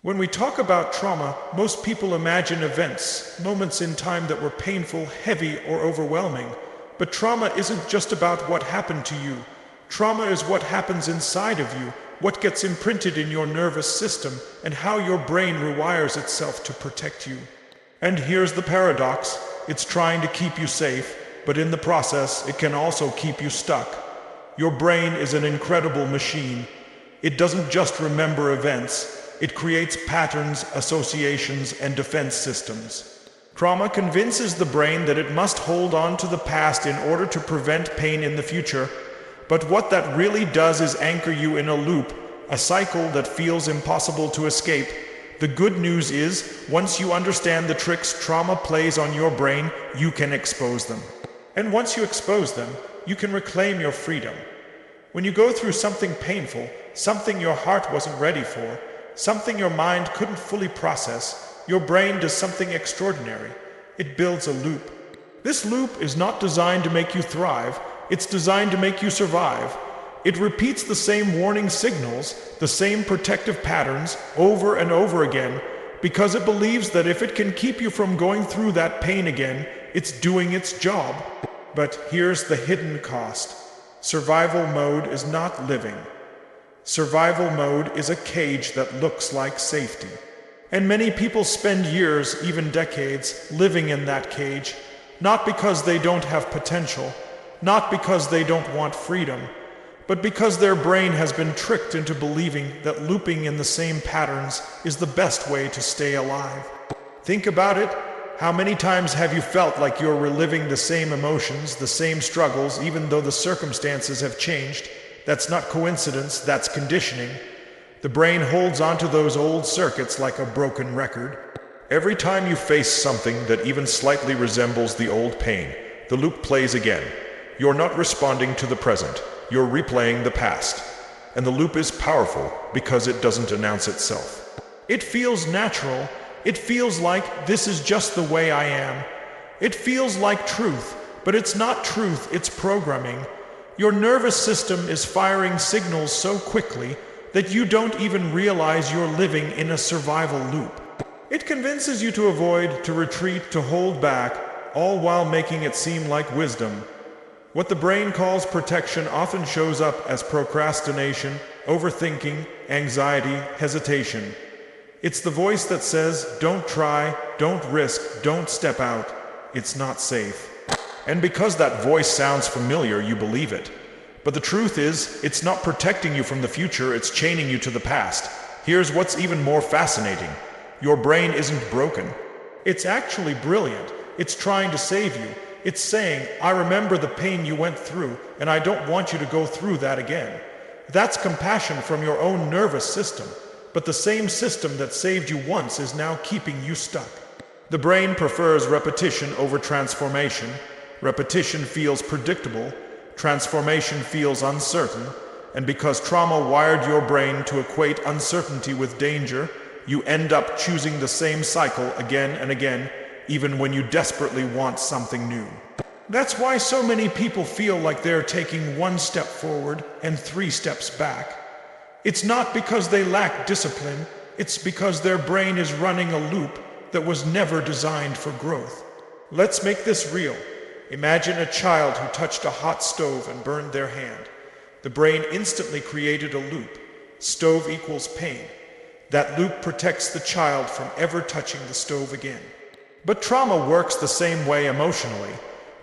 When we talk about trauma, most people imagine events, moments in time that were painful, heavy, or overwhelming. But trauma isn't just about what happened to you. Trauma is what happens inside of you, what gets imprinted in your nervous system, and how your brain rewires itself to protect you. And here's the paradox. It's trying to keep you safe, but in the process, it can also keep you stuck. Your brain is an incredible machine. It doesn't just remember events. It creates patterns, associations, and defense systems. Trauma convinces the brain that it must hold on to the past in order to prevent pain in the future. But what that really does is anchor you in a loop, a cycle that feels impossible to escape. The good news is, once you understand the tricks trauma plays on your brain, you can expose them. And once you expose them, you can reclaim your freedom. When you go through something painful, something your heart wasn't ready for, something your mind couldn't fully process, your brain does something extraordinary. It builds a loop. This loop is not designed to make you thrive, it's designed to make you survive. It repeats the same warning signals, the same protective patterns, over and over again, because it believes that if it can keep you from going through that pain again, it's doing its job. But here's the hidden cost. Survival mode is not living. Survival mode is a cage that looks like safety. And many people spend years, even decades, living in that cage, not because they don't have potential, not because they don't want freedom, but because their brain has been tricked into believing that looping in the same patterns is the best way to stay alive. Think about it. How many times have you felt like you're reliving the same emotions, the same struggles, even though the circumstances have changed? That's not coincidence, that's conditioning. The brain holds onto those old circuits like a broken record. Every time you face something that even slightly resembles the old pain, the loop plays again. You're not responding to the present, you're replaying the past. And the loop is powerful because it doesn't announce itself. It feels natural. It feels like this is just the way I am. It feels like truth, but it's not truth, it's programming. Your nervous system is firing signals so quickly that you don't even realize you're living in a survival loop. It convinces you to avoid, to retreat, to hold back, all while making it seem like wisdom. What the brain calls protection often shows up as procrastination, overthinking, anxiety, hesitation. It's the voice that says, don't try, don't risk, don't step out. It's not safe. And because that voice sounds familiar, you believe it. But the truth is, it's not protecting you from the future, it's chaining you to the past. Here's what's even more fascinating. Your brain isn't broken. It's actually brilliant. It's trying to save you. It's saying, I remember the pain you went through, and I don't want you to go through that again. That's compassion from your own nervous system. But the same system that saved you once is now keeping you stuck. The brain prefers repetition over transformation. Repetition feels predictable, transformation feels uncertain, and because trauma wired your brain to equate uncertainty with danger, you end up choosing the same cycle again and again, even when you desperately want something new. That's why so many people feel like they're taking one step forward and 3 steps back. It's not because they lack discipline, it's because their brain is running a loop that was never designed for growth. Let's make this real. Imagine a child who touched a hot stove and burned their hand. The brain instantly created a loop. Stove equals pain. That loop protects the child from ever touching the stove again. But trauma works the same way emotionally.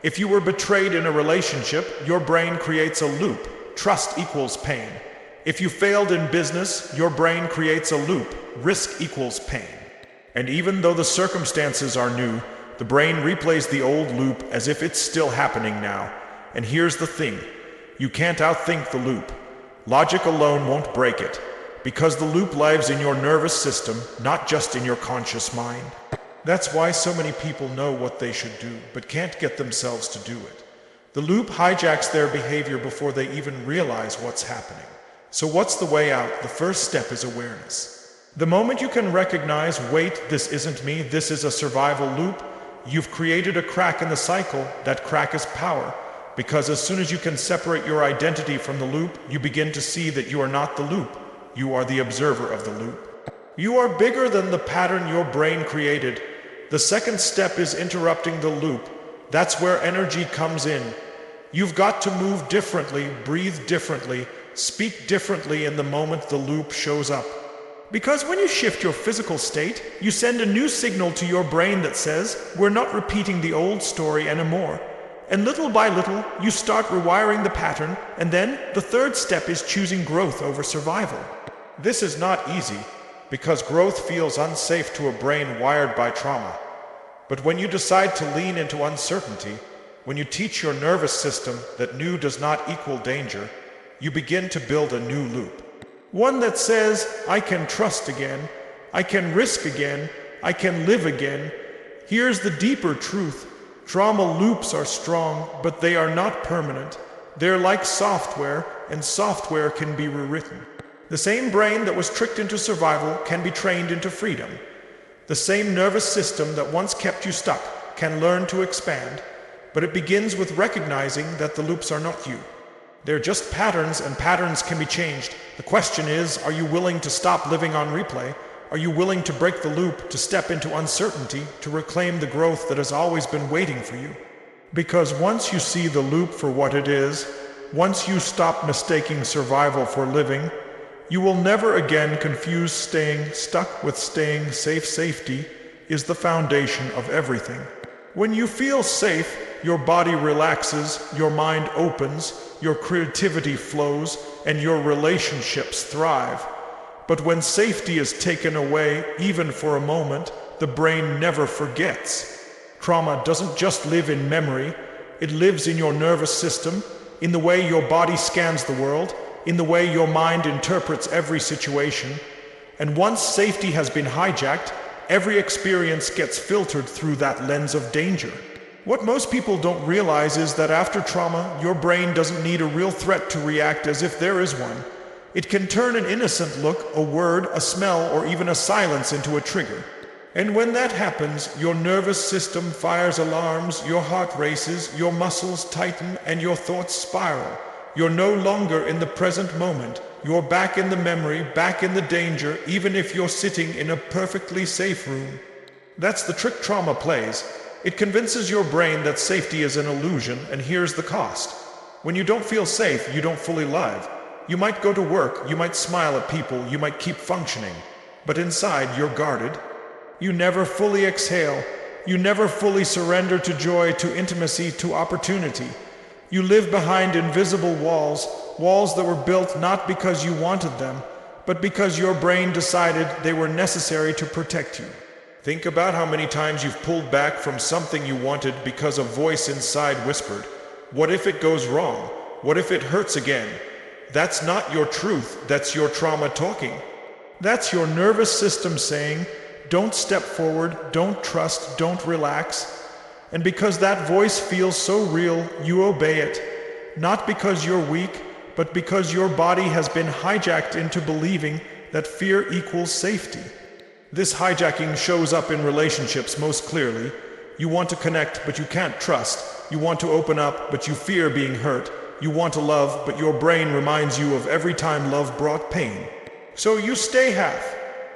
If you were betrayed in a relationship, your brain creates a loop. Trust equals pain. If you failed in business, your brain creates a loop. Risk equals pain. And even though the circumstances are new, the brain replays the old loop as if it's still happening now. And here's the thing. You can't outthink the loop. Logic alone won't break it, because the loop lives in your nervous system, not just in your conscious mind. That's why so many people know what they should do, but can't get themselves to do it. The loop hijacks their behavior before they even realize what's happening. So what's the way out? The first step is awareness. The moment you can recognize, wait, this isn't me, this is a survival loop, you've created a crack in the cycle. That crack is power, because as soon as you can separate your identity from the loop, you begin to see that you are not the loop, you are the observer of the loop. You are bigger than the pattern your brain created. The second step is interrupting the loop. That's where energy comes in. You've got to move differently, breathe differently, speak differently in the moment the loop shows up. Because when you shift your physical state, you send a new signal to your brain that says, we're not repeating the old story anymore. And little by little, you start rewiring the pattern, and then the third step is choosing growth over survival. This is not easy, because growth feels unsafe to a brain wired by trauma. But when you decide to lean into uncertainty, when you teach your nervous system that new does not equal danger, you begin to build a new loop. One that says, I can trust again, I can risk again, I can live again. Here's the deeper truth. Trauma loops are strong, but they are not permanent. They're like software, and software can be rewritten. The same brain that was tricked into survival can be trained into freedom. The same nervous system that once kept you stuck can learn to expand, but it begins with recognizing that the loops are not you. They're just patterns, and patterns can be changed. The question is, are you willing to stop living on replay? Are you willing to break the loop, to step into uncertainty, to reclaim the growth that has always been waiting for you? Because once you see the loop for what it is, once you stop mistaking survival for living, you will never again confuse staying stuck with staying safe. Safety is the foundation of everything. When you feel safe, your body relaxes, your mind opens, your creativity flows, and your relationships thrive. But when safety is taken away, even for a moment, the brain never forgets. Trauma doesn't just live in memory, it lives in your nervous system, in the way your body scans the world, in the way your mind interprets every situation. And once safety has been hijacked, every experience gets filtered through that lens of danger. What most people don't realize is that after trauma, your brain doesn't need a real threat to react as if there is one. It can turn an innocent look, a word, a smell, or even a silence into a trigger. And when that happens, your nervous system fires alarms, your heart races, your muscles tighten, and your thoughts spiral. You're no longer in the present moment. You're back in the memory, back in the danger, even if you're sitting in a perfectly safe room. That's the trick trauma plays. It convinces your brain that safety is an illusion, and here's the cost. When you don't feel safe, you don't fully live. You might go to work, you might smile at people, you might keep functioning. But inside, you're guarded. You never fully exhale. You never fully surrender to joy, to intimacy, to opportunity. You live behind invisible walls, walls that were built not because you wanted them, but because your brain decided they were necessary to protect you. Think about how many times you've pulled back from something you wanted because a voice inside whispered, "What if it goes wrong? What if it hurts again?" That's not your truth, that's your trauma talking. That's your nervous system saying, don't step forward, don't trust, don't relax. And because that voice feels so real, you obey it. Not because you're weak, but because your body has been hijacked into believing that fear equals safety. This hijacking shows up in relationships most clearly. You want to connect, but you can't trust. You want to open up, but you fear being hurt. You want to love, but your brain reminds you of every time love brought pain. So you stay half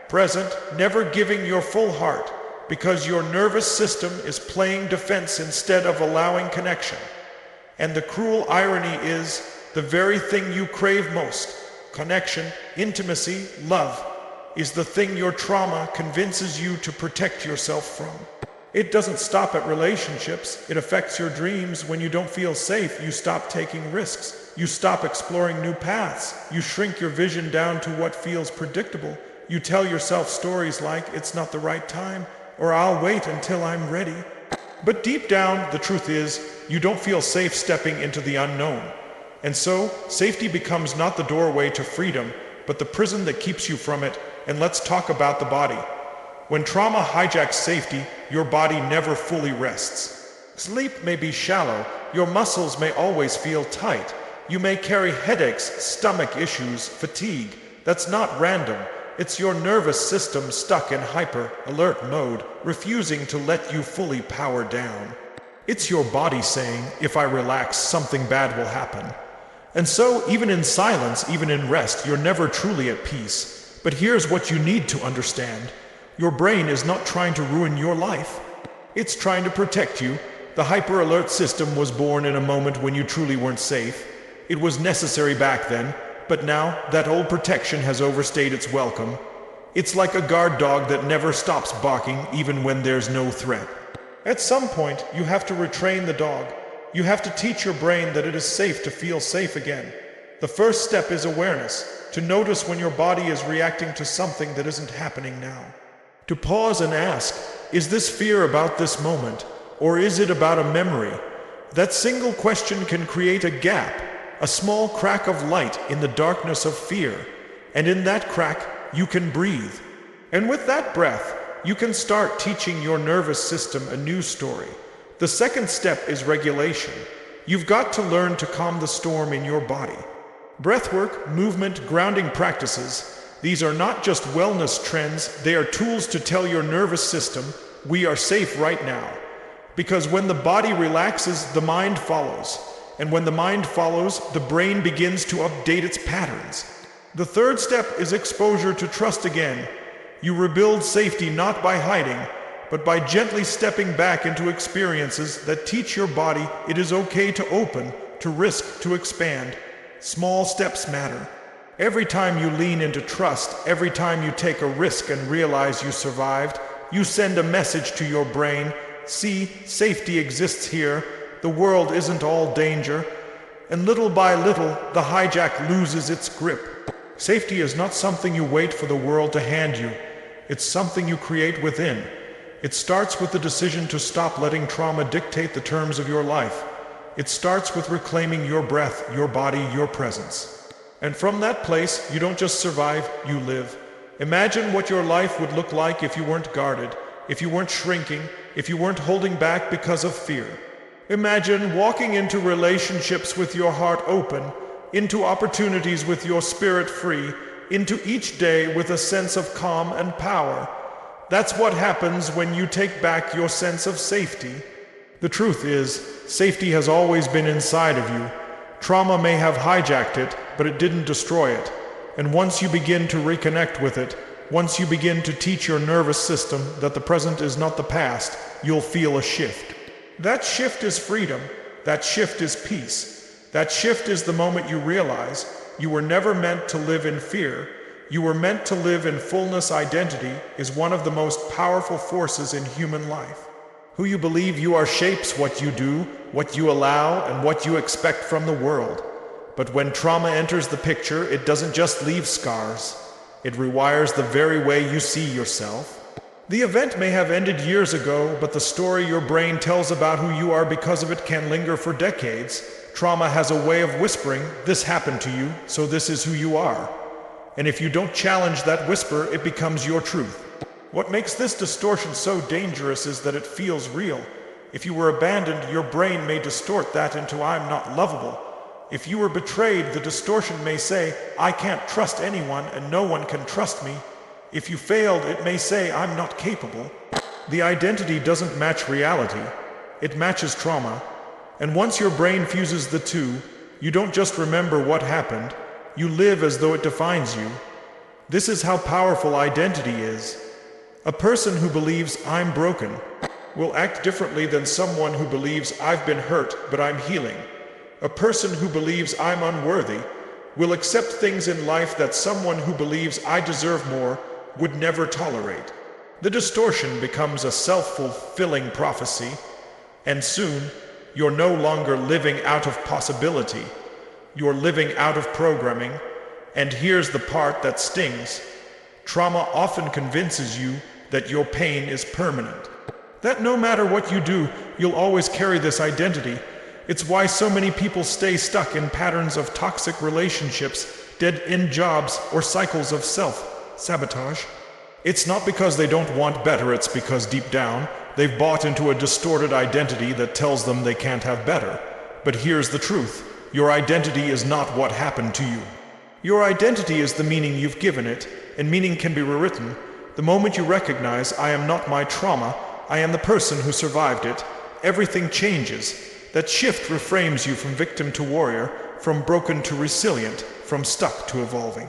present, never giving your full heart, because your nervous system is playing defense instead of allowing connection. And the cruel irony is, the very thing you crave most, connection, intimacy, love, is the thing your trauma convinces you to protect yourself from. It doesn't stop at relationships. It affects your dreams. When you don't feel safe, you stop taking risks. You stop exploring new paths. You shrink your vision down to what feels predictable. You tell yourself stories like, it's not the right time, or I'll wait until I'm ready. But deep down, the truth is, you don't feel safe stepping into the unknown. And so, safety becomes not the doorway to freedom, but the prison that keeps you from it. And let's talk about the body. When trauma hijacks safety, your body never fully rests. Sleep may be shallow, your muscles may always feel tight. You may carry headaches, stomach issues, fatigue. That's not random. It's your nervous system stuck in hyper-alert mode, refusing to let you fully power down. It's your body saying, if I relax, something bad will happen. And so, even in silence, even in rest, you're never truly at peace. But here's what you need to understand. Your brain is not trying to ruin your life. It's trying to protect you. The hyper-alert system was born in a moment when you truly weren't safe. It was necessary back then, but now that old protection has overstayed its welcome. It's like a guard dog that never stops barking even when there's no threat. At some point, you have to retrain the dog. You have to teach your brain that it is safe to feel safe again. The first step is awareness, to notice when your body is reacting to something that isn't happening now. To pause and ask, is this fear about this moment, or is it about a memory? That single question can create a gap, a small crack of light in the darkness of fear. And in that crack, you can breathe. And with that breath, you can start teaching your nervous system a new story. The second step is regulation. You've got to learn to calm the storm in your body. Breathwork, movement, grounding practices, these are not just wellness trends, they are tools to tell your nervous system, we are safe right now. Because when the body relaxes, the mind follows. And when the mind follows, the brain begins to update its patterns. The third step is exposure to trust again. You rebuild safety not by hiding, but by gently stepping back into experiences that teach your body it is okay to open, to risk, to expand. Small steps matter. Every time you lean into trust, every time you take a risk and realize you survived, you send a message to your brain. See, safety exists here. The world isn't all danger. And little by little, the hijack loses its grip. Safety is not something you wait for the world to hand you. It's something you create within. It starts with the decision to stop letting trauma dictate the terms of your life. It starts with reclaiming your breath, your body, your presence. And from that place, you don't just survive, you live. Imagine what your life would look like if you weren't guarded, if you weren't shrinking, if you weren't holding back because of fear. Imagine walking into relationships with your heart open, into opportunities with your spirit free, into each day with a sense of calm and power. That's what happens when you take back your sense of safety. The truth is, safety has always been inside of you. Trauma may have hijacked it, but it didn't destroy it. And once you begin to reconnect with it, once you begin to teach your nervous system that the present is not the past, you'll feel a shift. That shift is freedom. That shift is peace. That shift is the moment you realize you were never meant to live in fear. You were meant to live in fullness. Identity is one of the most powerful forces in human life. Who you believe you are shapes what you do, what you allow, and what you expect from the world. But when trauma enters the picture, it doesn't just leave scars. It rewires the very way you see yourself. The event may have ended years ago, but the story your brain tells about who you are because of it can linger for decades. Trauma has a way of whispering, this happened to you, so this is who you are. And if you don't challenge that whisper, it becomes your truth. What makes this distortion so dangerous is that it feels real. If you were abandoned, your brain may distort that into I'm not lovable. If you were betrayed, the distortion may say, I can't trust anyone and no one can trust me. If you failed, it may say, I'm not capable. The identity doesn't match reality. It matches trauma. And once your brain fuses the two, you don't just remember what happened, you live as though it defines you. This is how powerful identity is. A person who believes I'm broken will act differently than someone who believes I've been hurt but I'm healing. A person who believes I'm unworthy will accept things in life that someone who believes I deserve more would never tolerate. The distortion becomes a self-fulfilling prophecy, and soon you're no longer living out of possibility. You're living out of programming, and here's the part that stings. Trauma often convinces you that your pain is permanent. That no matter what you do, you'll always carry this identity. It's why so many people stay stuck in patterns of toxic relationships, dead-end jobs, or cycles of self-sabotage. It's not because they don't want better, it's because deep down, they've bought into a distorted identity that tells them they can't have better. But here's the truth. Your identity is not what happened to you. Your identity is the meaning you've given it, and meaning can be rewritten. The moment you recognize, I am not my trauma, I am the person who survived it, everything changes. That shift reframes you from victim to warrior, from broken to resilient, from stuck to evolving.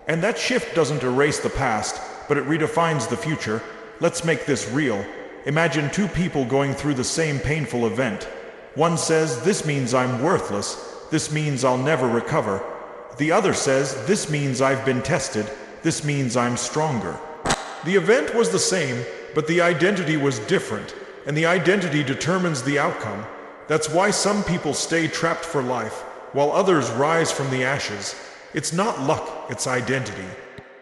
And that shift doesn't erase the past, but it redefines the future. Let's make this real. Imagine two people going through the same painful event. One says, "This means I'm worthless. This means I'll never recover." The other says, "This means I've been tested. This means I'm stronger." The event was the same, but the identity was different, and the identity determines the outcome. That's why some people stay trapped for life, while others rise from the ashes. It's not luck, it's identity.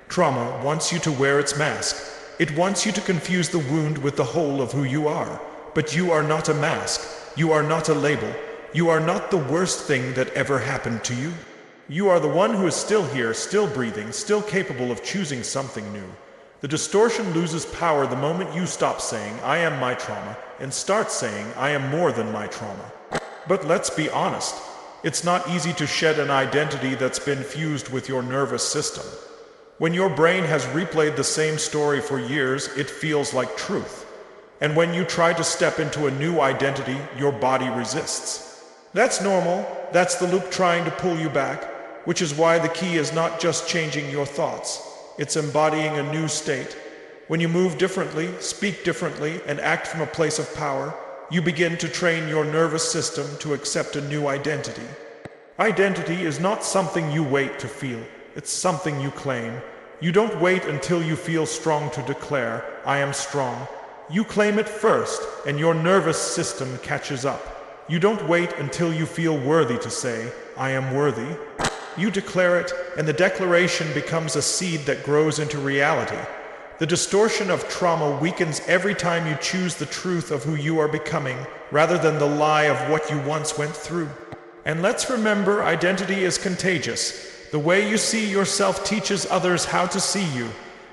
Trauma wants you to wear its mask. It wants you to confuse the wound with the whole of who you are. But you are not a mask. You are not a label. You are not the worst thing that ever happened to you. You are the one who is still here, still breathing, still capable of choosing something new. The distortion loses power the moment you stop saying, "I am my trauma," and start saying, "I am more than my trauma." But let's be honest. It's not easy to shed an identity that's been fused with your nervous system. When your brain has replayed the same story for years, it feels like truth. And when you try to step into a new identity, your body resists. That's normal. That's the loop trying to pull you back, which is why the key is not just changing your thoughts. It's embodying a new state. When you move differently, speak differently, and act from a place of power, you begin to train your nervous system to accept a new identity. Identity is not something you wait to feel. It's something you claim. You don't wait until you feel strong to declare, "I am strong." You claim it first, and your nervous system catches up. You don't wait until you feel worthy to say, "I am worthy." You declare it, and the declaration becomes a seed that grows into reality. The distortion of trauma weakens every time you choose the truth of who you are becoming, rather than the lie of what you once went through. And let's remember, identity is contagious. The way you see yourself teaches others how to see you.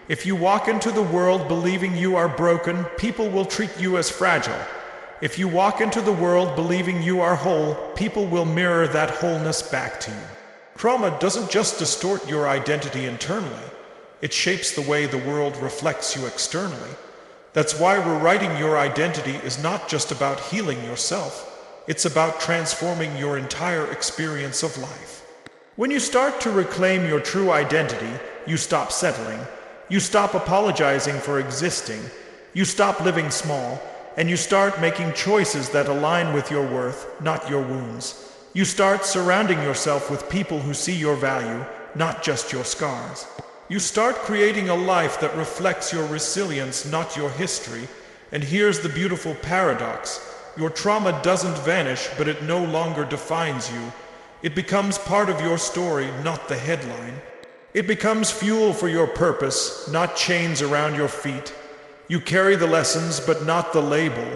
If you walk into the world believing you are broken, people will treat you as fragile. If you walk into the world believing you are whole, people will mirror that wholeness back to you. Trauma doesn't just distort your identity internally. It shapes the way the world reflects you externally. That's why rewriting your identity is not just about healing yourself. It's about transforming your entire experience of life. When you start to reclaim your true identity, you stop settling. You stop apologizing for existing. You stop living small, and you start making choices that align with your worth, not your wounds. You start surrounding yourself with people who see your value, not just your scars. You start creating a life that reflects your resilience, not your history. And here's the beautiful paradox. Your trauma doesn't vanish, but it no longer defines you. It becomes part of your story, not the headline. It becomes fuel for your purpose, not chains around your feet. You carry the lessons, but not the label.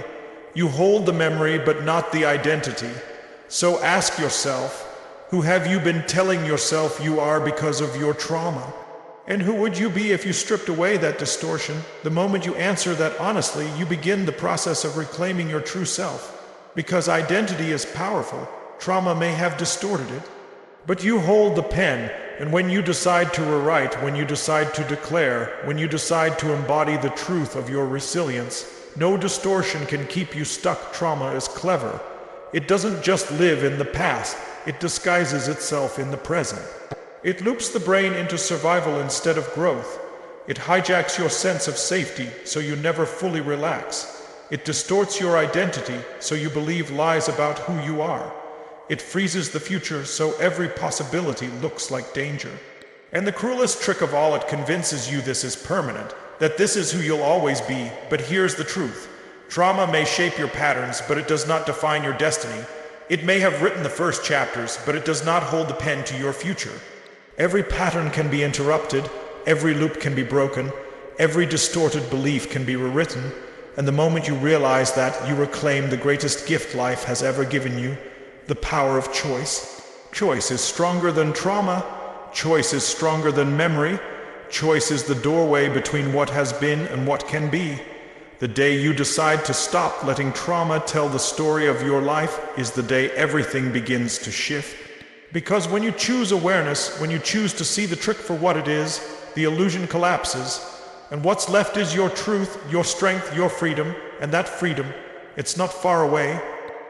You hold the memory, but not the identity. So ask yourself, who have you been telling yourself you are because of your trauma? And who would you be if you stripped away that distortion? The moment you answer that honestly, you begin the process of reclaiming your true self. Because identity is powerful. Trauma may have distorted it, but you hold the pen, and when you decide to rewrite, when you decide to declare, when you decide to embody the truth of your resilience, no distortion can keep you stuck. Trauma is clever. It doesn't just live in the past, it disguises itself in the present. It loops the brain into survival instead of growth. It hijacks your sense of safety so you never fully relax. It distorts your identity so you believe lies about who you are. It freezes the future so every possibility looks like danger. And the cruelest trick of all, it convinces you this is permanent, that this is who you'll always be. But here's the truth. Trauma may shape your patterns, but it does not define your destiny. It may have written the first chapters, but it does not hold the pen to your future. Every pattern can be interrupted, every loop can be broken, every distorted belief can be rewritten, and the moment you realize that, you reclaim the greatest gift life has ever given you, the power of choice. Choice is stronger than trauma. Choice is stronger than memory. Choice is the doorway between what has been and what can be. The day you decide to stop letting trauma tell the story of your life is the day everything begins to shift. Because when you choose awareness, when you choose to see the trick for what it is, the illusion collapses, and what's left is your truth, your strength, your freedom, and that freedom, it's not far away.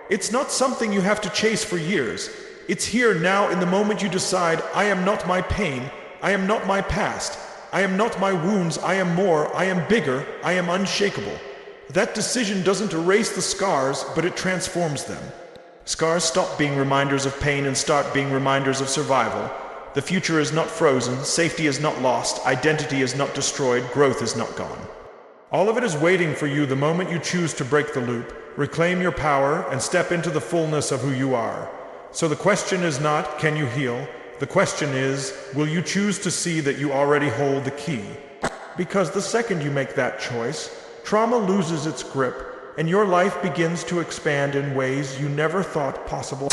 It's not something you have to chase for years. It's here now in the moment you decide, I am not my pain, I am not my past. I am not my wounds. I am more. I am bigger. I am unshakable. That decision doesn't erase the scars, but it transforms them. Scars stop being reminders of pain and start being reminders of survival. The future is not frozen, safety is not lost, identity is not destroyed, growth is not gone. All of it is waiting for you the moment you choose to break the loop, reclaim your power, and step into the fullness of who you are. So the question is not, can you heal? The question is, will you choose to see that you already hold the key? Because the second you make that choice, trauma loses its grip, and your life begins to expand in ways you never thought possible.